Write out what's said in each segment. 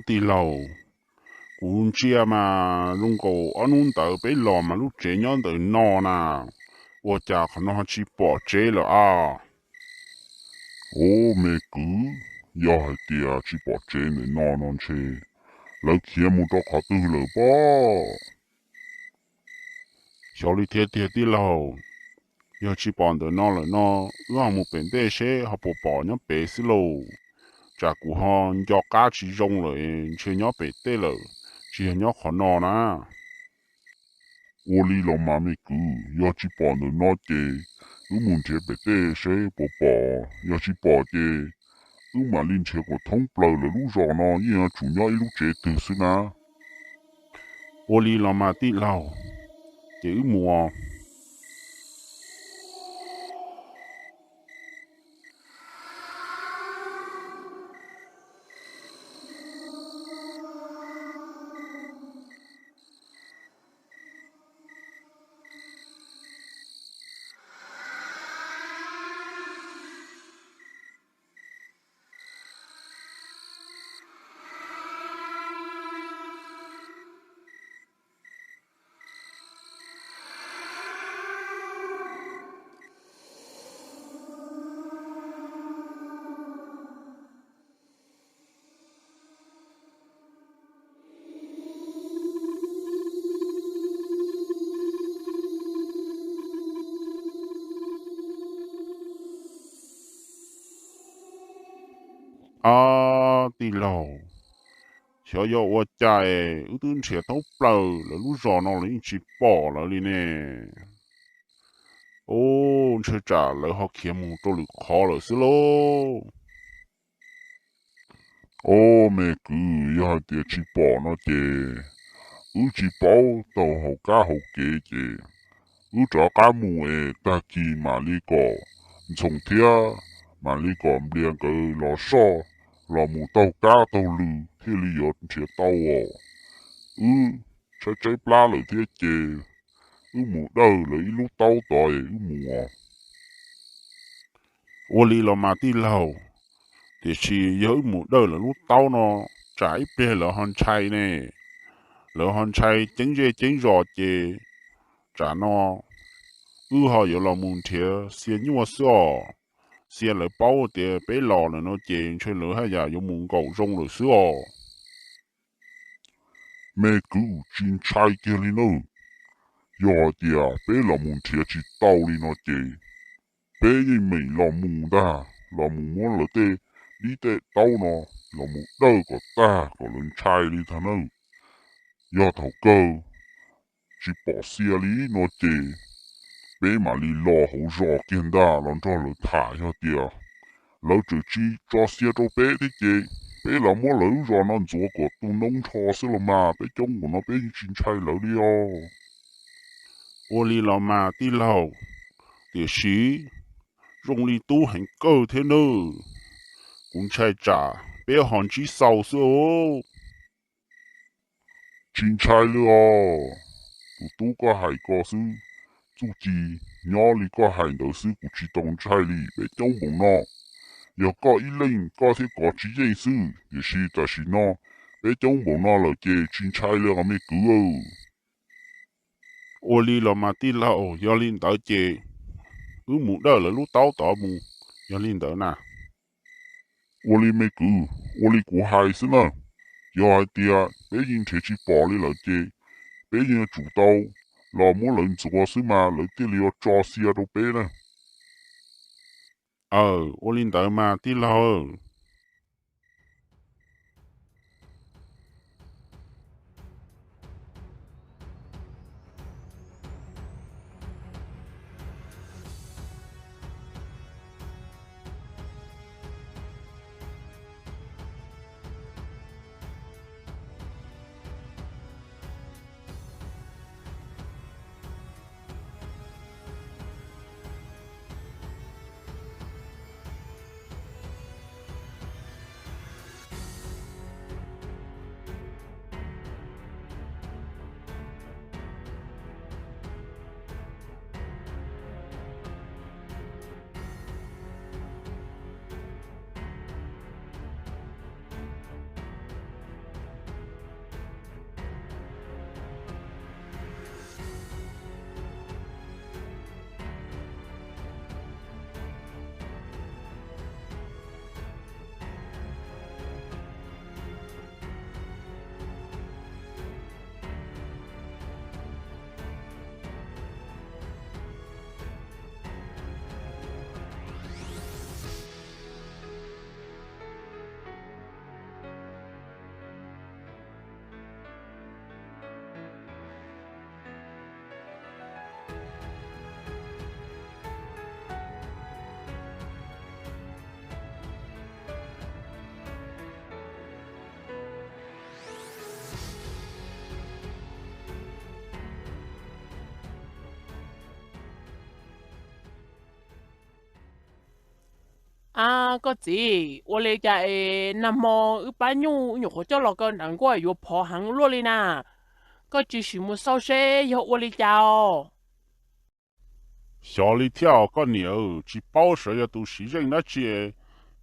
tì lầu cũng chia mà luôn cổ ăn uống tới bấy lò mà lúc chế nhon tới no nà ô chả khả nó chỉ bỏ chế là à ô mẹ cứ giờ hai tia chỉ bỏ chế này non chế lỡ kia một đó khó tư lỡ bó cho đi thiệt thiệt tì lầu giờ chỉ bỏ tới no là no ước một bên đây sẽ họ bỏ nhá bể xí lầu chả cú họ do cá chỉ rong rồi chơi nhá bể tê lờ chỉ nhá khó no nà ô li lo mà mẹ cứ giờ chỉ bỏ nữa nó chế ước muốn chế bể tê sẽ bỏ giờ chỉ bỏ chế ước mà linh chế của thông bờ là lúc rõ nó như chủ nhỏ lúc chế từ xưa na ô li lo mà tì lầu chữ mùa à tì lầu cho yo wa chai u tun che tao plau là lu giò nó lên chỉ bỏ là đi nè ô chơi trả lời họ kiếm một trò lực khó là xí lô ô mẹ cứ giờ hai tia chỉ bỏ nó chế ước chỉ bảo tàu hậu cá hậu kế chế ước cho cá mù ta kỳ mà li cỏ从天mà li cỏ liền cái lò xo lò mù tàu cá tàu lư thế li yết chế tàu trái trái pla lời thế chế mù đâu lời lúc tàu tỏi mù ô li lo mà tí lầu thì chỉ nhớ một đời là lúc tao nó trái bê là hòn chay nè là hòn chay chính rõ chê trả nó họ有了问题先因为说先来包的被老了nó chê chơi lỡ hay là有muốn cầu rong rồi xứ mẹ cứ chín trái kia li nô giờ tia bé là mù thiệt chỉ tàu li nó chế bé gì mình là mù ta là mù muốn là tê đi tê tàu nó là mù đâu có ta có lần trái li thằng nào giờ thầu cơ chỉ bỏ xe li nó chế bé mà li lo hậu rõ kiên đa lần cho lỡ thả cho tia lỡ chỉ chỉ cho xe cho bé đi chế bé là muốn lỡ rõ nó chỗ của tu nông thọ xí là mà bé chống của nó bé chín trái lỡ đi ô li lo mà tí lầu thì xí rong li tu hành cơ thế nữa cũng chạy trả bé hòn chỉ sau xứ chín trái nữa tu có hải có sư chú chỉ nhỏ li có hải đầu sư của chỉ đồng trái li bé chống bụng nó giờ có ý linh có thể có chỉ dây sư thì là ta là nó bé chống bụng nó là chế chín trái nữa mới cứ ô li lo mà tí lầu do linh tới chê một đời là lúc tao tỏ mù do linh tới nè ô li mới cứ ô li của hải sư nè giờ hai tia bé nhìn thấy chỉ bỏ li là chế bé nhìn chủ tàu là muốn lần chúa sư mà lần tiêu li cho xe đâu bé nè ô linh tới mà tí lầu 啊，个子，我哩家诶，那么一般用好叫那个难怪有跑行路哩呐，个只是么烧些有我哩家哦。小里跳个牛，只包蛇要都是人那些，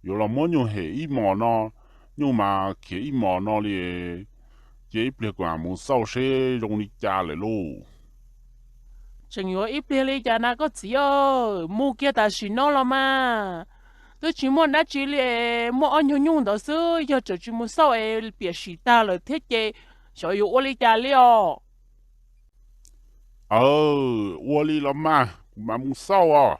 有了么用黑一毛呢，用嘛给一毛呢哩，这别管么烧些容易家来咯。正有一边哩家那个子哦，木给他洗脑了嘛。tôi chỉ muốn nói chỉ là mua ăn nhung nhung đó chứ giờ chỉ muốn sao ấy biệt sĩ ta là thế chế sở hữu ô lý gia liệu 我哩了嘛，嘛么烧啊。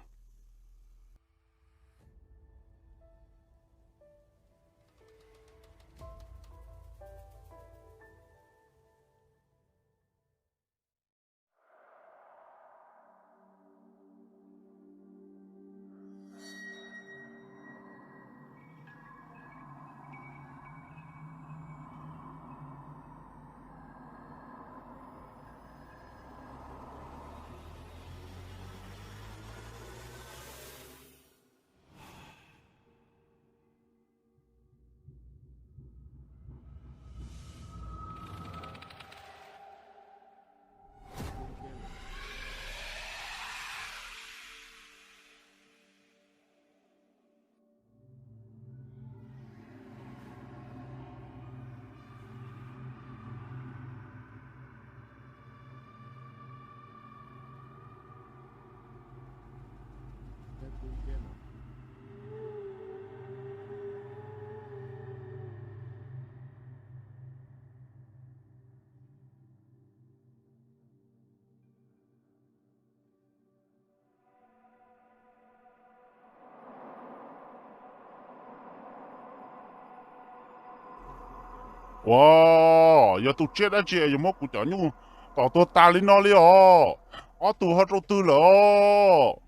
哇，要都接那接，有么古条牛，到多大里那里哦，我都好做对了哦。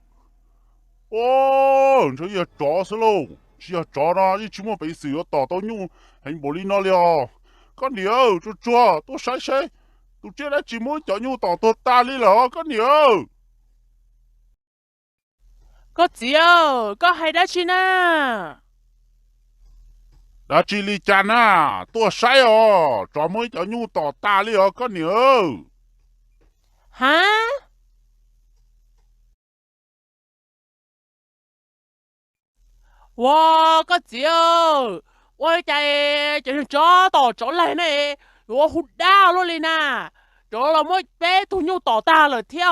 哦，这要抓死喽，只要抓啦，一起么被死要打到牛，还没里那里哦。个牛就抓，都晒晒，都接那节目叫牛打到大里了哦，个牛。có gì ơ có hay đó chi na 那这里家呢，多晒哦，专门叫牛打大里哦，个牛。hả wow có gì ơ ôi chạy chạy chó tỏ chó này này ủa hụt đau luôn đi nè chó là mới bé thu nhiêu tỏ ta là theo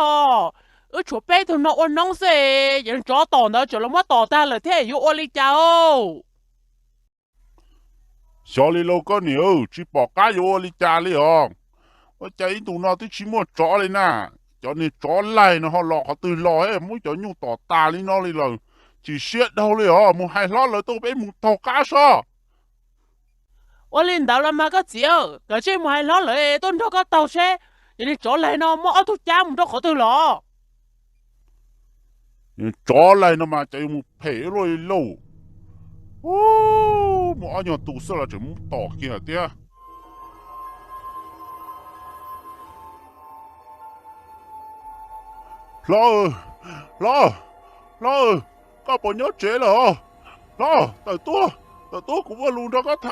ở chỗ bé thu nó ôn nóng xe chạy chó tỏ nó chỗ là mới tỏ ta là theo yêu ôn đi chào 小里老个牛，只把家有我的家里哦。我家印度那都起码抓哩呐，叫你抓来呢，好落下对落诶，冇叫牛到大哩那里了，只学到了哦，冇还落了都被木头家说。我领导了嘛个gì ơ cái chuyện mà hay lo lại tôi đâu có tàu xe vậy chỗ này nó mà ở thuốc cha mình đâu có từ lọ 你抓来呢嘛，就冇赔落去喽。哦，冇按样堵死了就冇打起的。老二，老二，老二，个朋友接了哦。老二，多，古我路上个头。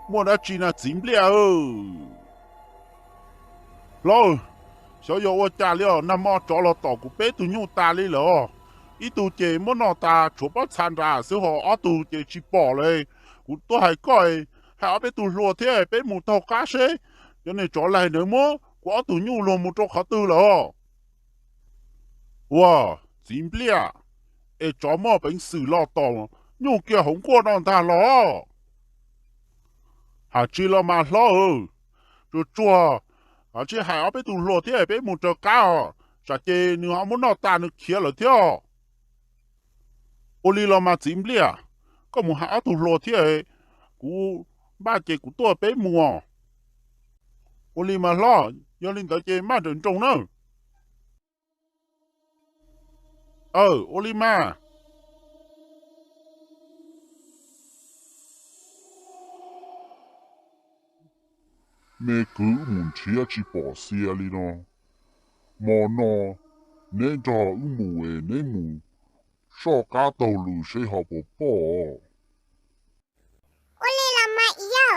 莫那只那进不了。老，小友我家了，那么找了到古北都牛大里了，一度节莫那大，除不参加，小伙阿度节去跑嘞，古都还改，还阿北都落天，北木头加些，有你找来的么？我都牛了木做好多了。哇，进不了，哎，找么本事老到，牛叫红过让他了。还知了嘛老二，就做，而且还要被都落天被木着搞，啥子你还没那大你切了跳，我哩了嘛进不了，个木还要都落天，古把这古多被木哦，我哩嘛老，要领导这嘛人中呢，我哩嘛，咩佢唔似一次博士啊呢咯，莫喏， nên cho mù nên mù so cá tàu lù sẽ học bỏ Ôi là mà yêu.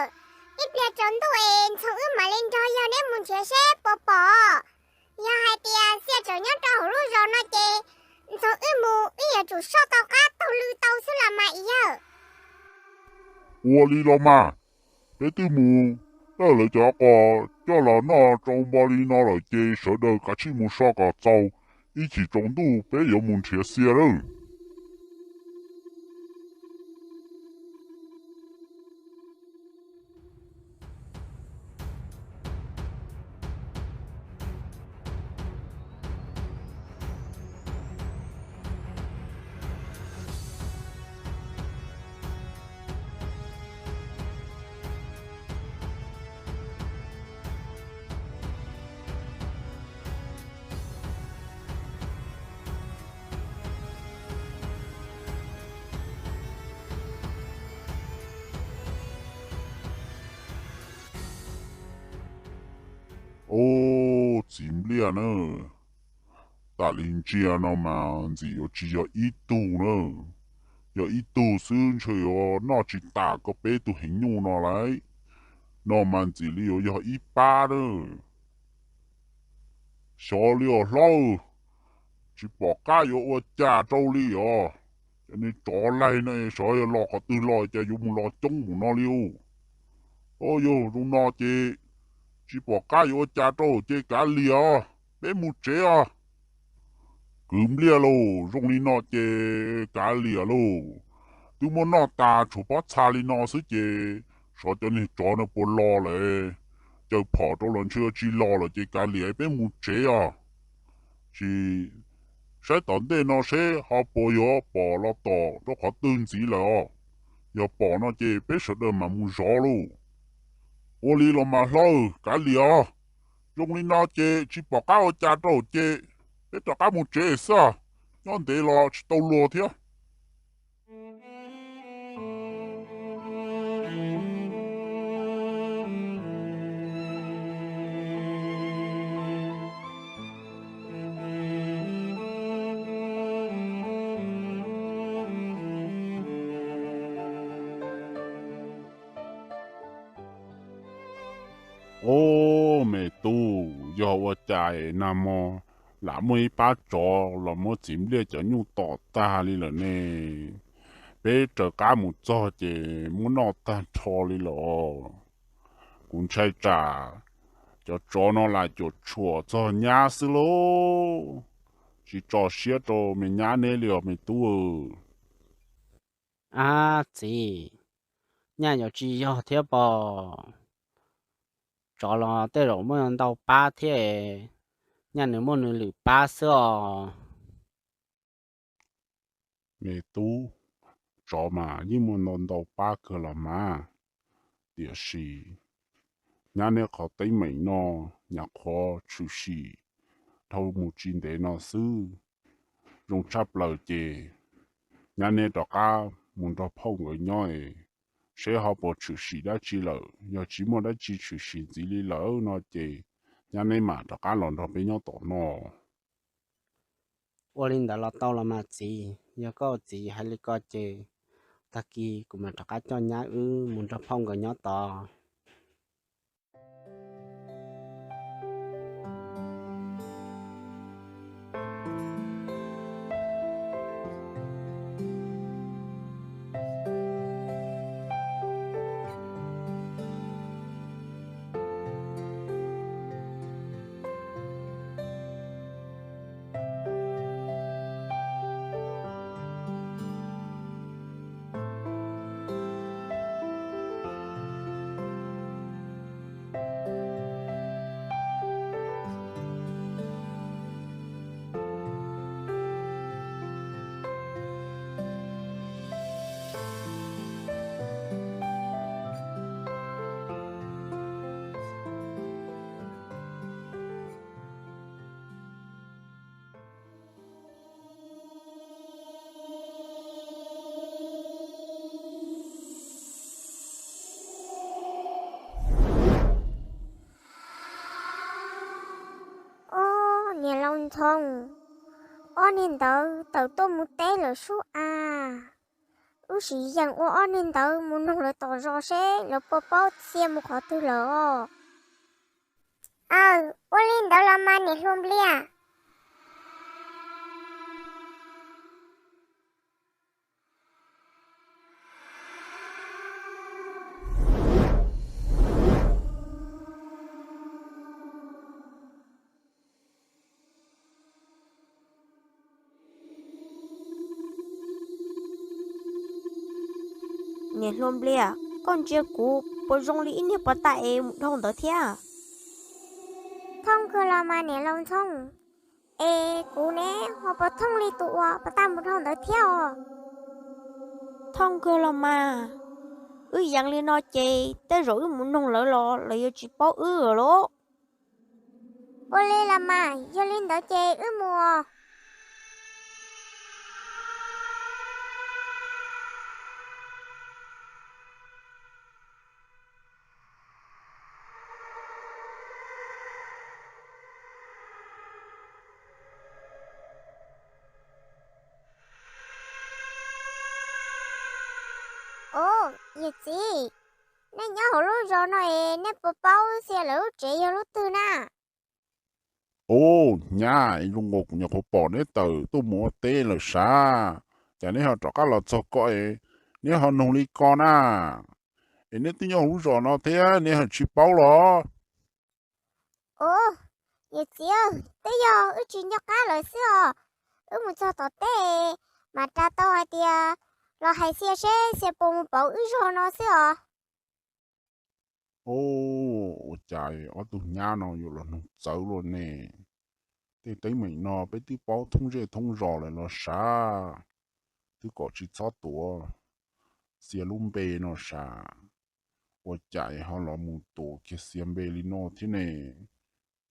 Ít bia trốn tụ em xong ư mà lên cho yêu nên muốn chia sẻ bỏ. Yêu hai tia xe trở nhớ cho hữu rồi nó chê. Xong ư mù ư chủ so tàu cá tàu lư tàu xứ là mà yêu. ô li lo mà bé tư mù đó là cho là nó trong ba li nó là chê sợ đời cả chi mù so cả tàu ý chỉ trốn tụ bé yêu muốn chia sẻ đâu ô chìm liền nữa ta linh chia nó mà chỉ có ít tu nữa có ít tu xương chơi nó chỉ ta có bé tu hình nhung nó lại nó mà chỉ có ít ba nữa số liệu lâu chỉ bỏ cá ở cha trâu cho nên chó lại này số lo có từ lo cho dùng lo chống của nó liu ôi yo dùng nó chỉ bỏ cá ở cha trâu chơi cá liu bé một chế cúm lia lô dùng đi nó chơi cá lia lô tu muốn nó ta chụp bắt xa đi nó sức chơi số cho nên chó nó bỏ lo lại cho bỏ cho lần chưa chỉ lo là chơi cá lia bé một chế chỉ sẽ tận đây nó sẽ học bỏ lọt tỏ cho họ tương gì là giờ bỏ nó chơi bé sợ đời mà muốn rõ luôn ô li là mà lo cả liều dùng đi nó chơi chỉ bỏ cá ở cha đâu chơi bé cho cá một chơi sao nhon để lo chỉ tàu lúa thế ô mẹ tu giờ vợ chạy nam mô là mới bắt trò là mới chìm đi cho nhu tỏ ta đi là nè bé trở cá một cho chị muốn nó ta cho đi là cũng chạy trả cho nó lại cho chùa cho nhà sư lô chỉ cho xía cho mình nhà nè liều mình tu À chị, nhà nhỏ chị nhỏ thế bò, cho là tới rồi mới đâu ba thế, nhà nếu muốn lử ba sữa, mẹ tu cho mà nhưng mà nó đâu ba cơ là mà địa sĩ nhà nè khó thấy mấy nó nhà khó chủ sĩ thâu một chín để nó sư dùng chắp lời chè nhà nè đó cả muốn đó phong người nhoi sẽ học bộ chủ sĩ đã chỉ lỡ giờ chỉ muốn đã chỉ chủ sĩ chỉ lý lỡ nó chè nhà nè mà đó cả lòng đó bên nhau tổ nó ô linh đã lọt tàu là mà chị, giờ có chị hay là có chị, ta kia cũng mà tất cả cho nhà muốn cho phong cái nhỏ to. Ô, nhà long thông. Ôn nên tớ tôi muốn té là số à. Ú sĩ rằng ôn nên tớ muốn nông là tỏ rõ sẽ là bố bố xem một khó tư lỡ. Ôn nên tớ là mà nè luôn bia. Nè luôn bia con chưa cú bố rong lý nè bắt tại em không tới thia Thông cơ là mà nè lòng thông. Ê cú nè họ bố thông lý tụ bà ta một thông tới theo. thông cơ là mà dặn lên nó chê tới rồi muốn nông lỡ lọ là yêu chỉ bao rồi đó Ô lê là mà do lên đó chê mùa. Ồ, vậy gì? Nè nhớ hồ lô rồi nè, nè bố bao xe lỡ chế hồ lô tư nà. Ô, nhà, dùng ngục nhà khó bỏ nế tờ, tôi mua tê là xa. Chả nên họ cho các lọt cho coi, nếu họ nông lý con à. Nếu tí nhau rủ nó thế, nếu họ chỉ bao lo. Ồ, vậy gì ơ? Tế giờ, chuyện nhớ cá lời xưa. Một cho tỏ tê, mà cha tao hay tìa, lo hay xe bố một bảo rồi nó xưa. Ô, trời, ở tụi nhà nó dù là nông dấu luôn nè. Thế tới mình nó bé tí bao thông rê thông rõ lại nó xa. Thứ có chỉ cho tùa, xe lùm bê nó xa. Ôi chạy họ là một tổ kia xem bê li nó thế này.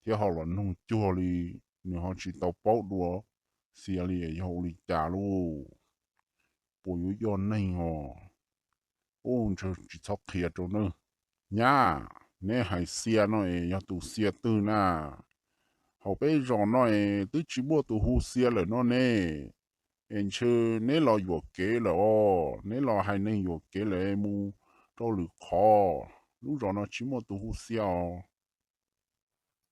Thế họ là nông chua li, nếu họ chỉ tàu bao đùa, xe li ấy họ li trả luôn. Bố yếu yon này ngò. Ôi trời chỉ cho kia cho nữa. Nhá, nè hay xe nó ấy, yếu tụ xe tư nà. Họ bé rõ nó ấy, tứ chỉ bố tụ hú xe là nó nè. Em chứ nè lo yếu kế là ô, nè lo hay nên yếu kế là em mu, cho lử khó. Lúc rõ nó chỉ mua tụ hú xe ô.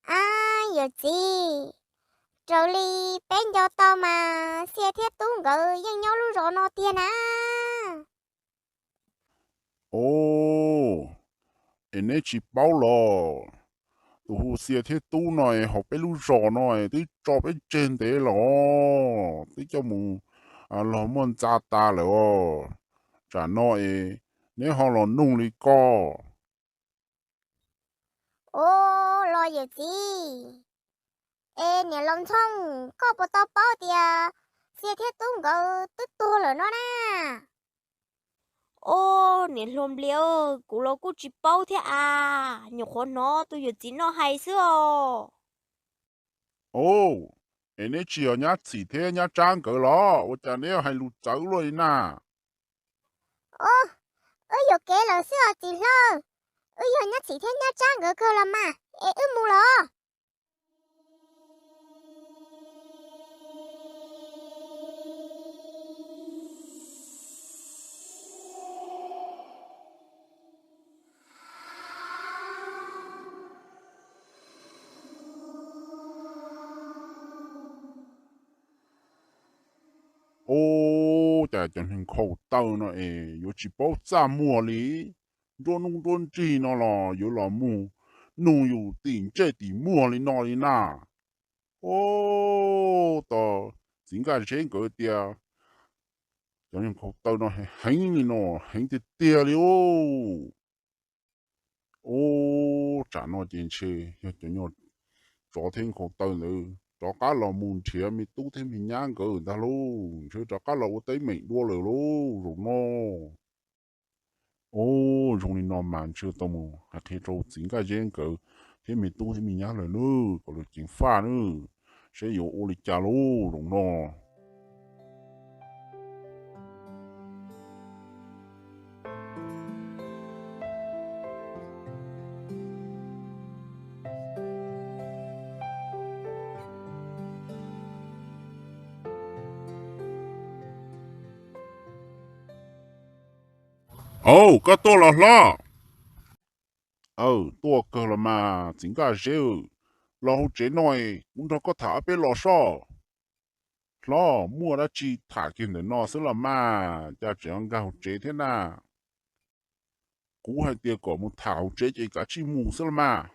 À, vậy gì? Rồi li, bên cho tao mà, xe thiết tung gỡ, dân nhau lưu rồi nó tiền à. Ồ, em nè chỉ bao lò. Tụ hú xe thế tu này, họ bé lúc rõ này, tí cho bé trên thế lò. Tí cho mù, lò môn cha ta lò. Chả nói, nếu họ là nung lý co. Ô, lo vậy gì? Ê, nè lòng thông, có bộ tao bao tìa, xe thiết tung gỡ, tức tua rồi nó nè. ô nè luôn bia cú lo cú chỉ bao thế à nhiều khó nó tôi giờ chỉ nó hay xưa Ồ, em ấy chỉ ở nhà chỉ thế nhà trang cỡ lò. Ôi chả nếu hay lụt cháu rồi nà. Ô, giờ kế là xưa chị lơ. Giờ nhá chỉ thế nhá trang gỡ cơ là mà. Ê, mù lọ. Ô, chả chẳng hình khẩu tàu nó yếu chỉ bảo xa mùa lý. Rồi nung đôn chi nó là yếu là mù. Nung yếu tỉnh chế tỉ mùa lý nó lý nà. Ô, tờ, chính cả trên cỡ tìa. Chẳng hình khẩu tàu nó hành lý nó, hành tì tìa lý ô. Ô, chả nó trên chê, yếu chẳng nhỏ cho thêm khẩu tàu nữa. Cho cá lò mùn chìa mi tú thêm hình nhang cỡ người ta luôn. Chứ cho cá lò tới mình đua lửa luôn, rồi nó. Ô, rồi nên nó màn chưa tao mù. Hạt thế trâu chính cái gen cỡ. Thế mình tú thêm mình nhang lời nữa, còn được chính pha nữa. Sẽ yếu ô lịch chà luôn, rồi nó. có tôi là lo. Tôi cơ là mà chính cả rêu. Lo hỗ chế nói, muốn nó có thả bê lo so. Lo, mua đã chi thả kinh để nó sẽ là mà, cha chẳng cả hỗ chế thế nào. Cú hai tia có một thả hỗ chế chỉ cả chi mù sẽ là mà.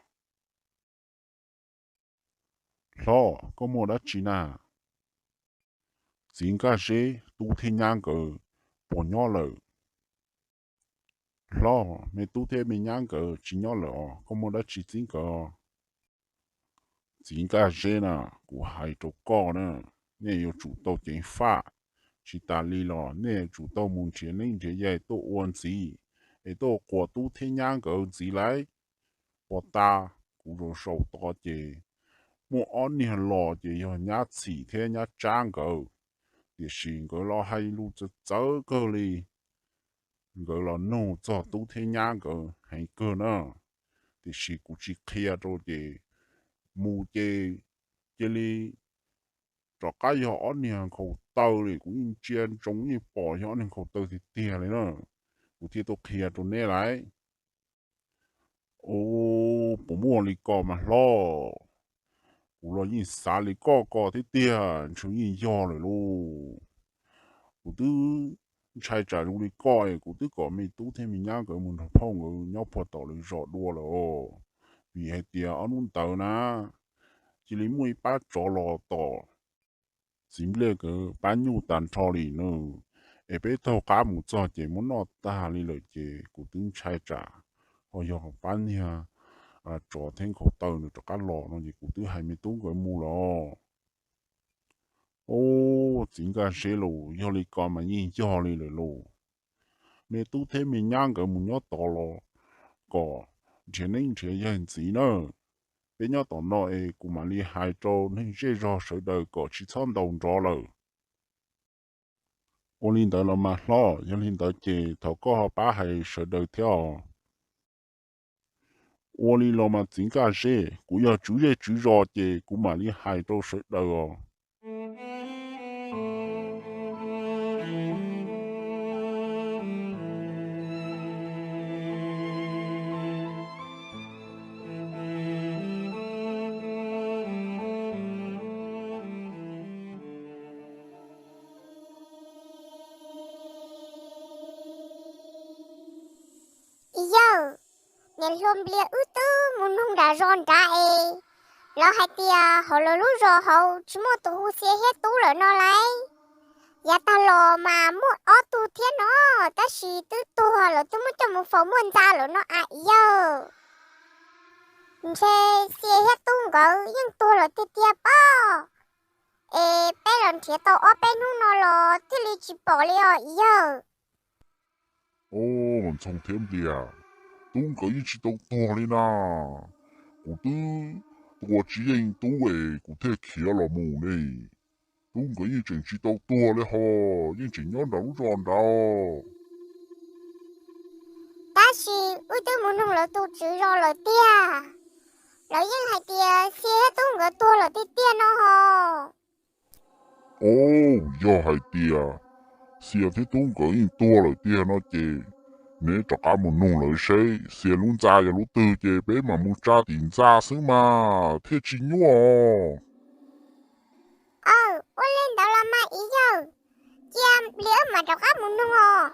Lo, có mua đã chi nào. Chính cả rê, tu thiên nhang cờ, bỏ nhỏ lờ. Lo, mẹ tu thế mình nhang cờ, chỉ nhỏ lờ, có mua đã chi chính cờ. Chính cả rê nà, cú hai trò co nè, nè yêu chủ tàu chính phá. Chỉ ta lý lò, nè chủ tàu mùng chế nên chế dạy tổ ổn gì. Ê tổ quả tu thiên nhang cờ gì lại. Bỏ ta, cú rô sầu tỏ chế. Mùa ổn nè lò chế yêu nhá chỉ thế nhá trang cờ. Để xin cờ lò hay lưu cho chớ cờ lì. Cờ lò nô cho tu thiên nhang cờ hay cờ nè. Để xin cú chỉ kia rô chế. Mù chế, chế lì. Cho cái họ nè khẩu tàu thì cũng chiên chống như bỏ họ nè khẩu tàu thì tiền đấy nữa. Cụ thì tôi kia tôi nè lại. Ô, bố mua lì cò mà lo. Cụ lo nhìn xa lì cò thì tiền, chú nhìn do rồi lô. Cụ tư chạy trả lì cò ấy, cụ tư có mình tú thêm mình nhá cái mình phong ở nhau phật tàu lì rõ đua rồi. Vì hay tiền ở nôn tàu na. Chỉ lý mùi bát cho lò tàu. Chính lệ cái bán nhu tàn cho lì nữa. Ê bế thâu cá mù cho chế muốn nó ta lì lợi chế cụ tính chạy trả. Họ dò bán nha. Cho thêm khẩu tàu nữa cho cá lò nó gì cụ tính 20 tốn cái mù lò. Ô, chính cả xe lù, do lì con mà nhìn cho lì lợi lù. Mẹ tú thêm mình nhang cái mù nhó tỏ lò. Có, chế nên chế dân gì nữa. Bé nhó tỏ nó ê cụ mà lì hai trâu nên dễ rõ sở đời có chỉ xong đồng rõ lời. Ô linh tới là mà lo, nhưng linh tới chỉ thấu có họ bá hay sở đời theo. Ô linh là mà chính cả xe, cũng要chủ đề chủ rõ chỉ cũng mà đi hai đô sở đời rồi. Yo, nên hôm bia ư tư muốn không đã ròn ra ê. Lo hai tia họ lo lú rò hậu chỉ một tụ hú xe hết tú rồi nó lấy. Dạ ta lo mà muốn ó tu thiên nó, ta xì tư tu họ lo tu muốn cho một phòng muốn ra rồi nó à yo. Xe hết tu ngỡ nhưng tu lo tia tia bao. Ê bé lần thiệt tao ó bé nu nó lo thì li chỉ bỏ li ó yo. Ô, mình xong thêm đi à. Tung có ý chí tàu to lên à. Cụ tư, tôi chỉ anh tú về cụ thể kia là mù này. Tung có ý chí chỉ tàu to lên hò, nhưng chỉ nhón đóng tròn đâu. Ta xì ư tư muốn không lo tu chữ rò lo tia. Lo nhưng hai tia xe hết tu ngỡ tu lo tia tia nó hò. Ô, do hai tia. Xìa thế tung có ý to là tia nó chê. Nếu cho cả một nông lợi xe, xìa luôn ra và lúc tư chê bé mà muốn ra tiền ra xứ mà. Thế chỉ nhú à. Ô lên đó là mà ý giờ. Chàm liễu mà cho các muốn nông hò.